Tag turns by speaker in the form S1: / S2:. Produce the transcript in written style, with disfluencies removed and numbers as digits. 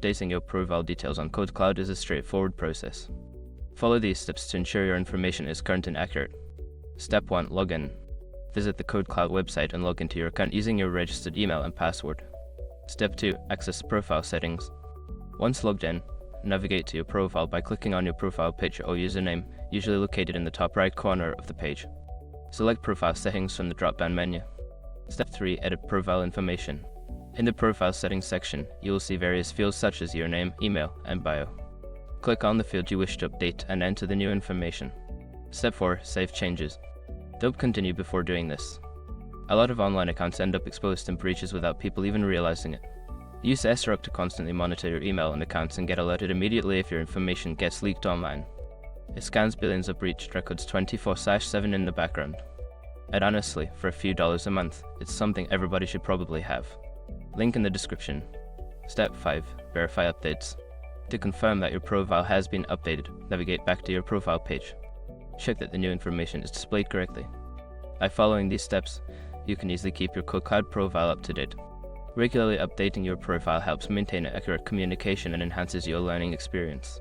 S1: Updating your profile details on KodeKloud is a straightforward process. Follow these steps to ensure your information is current and accurate. Step 1. Login. Visit the KodeKloud website and log into your account using your registered email and password. Step 2. Access profile settings. Once logged in, navigate to your profile by clicking on your profile picture or username, usually located in the top right corner of the page. Select Profile Settings from the drop-down menu. Step 3. Edit profile information. In the Profile Settings section, you will see various fields such as your name, email, and bio. Click on the field you wish to update and enter the new information. Step 4. Save changes. Don't continue before doing this. A lot of online accounts end up exposed to breaches without people even realizing it. Use SROC to constantly monitor your email and accounts and get alerted immediately if your information gets leaked online. It scans billions of breached records 24/7 in the background. And honestly, for a few dollars a month, it's something everybody should probably have. Link in the description. Step 5. Verify updates. To confirm that your profile has been updated, navigate back to your profile page. Check that the new information is displayed correctly. By following these steps, you can easily keep your KodeKloud profile up to date. Regularly updating your profile helps maintain accurate communication and enhances your learning experience.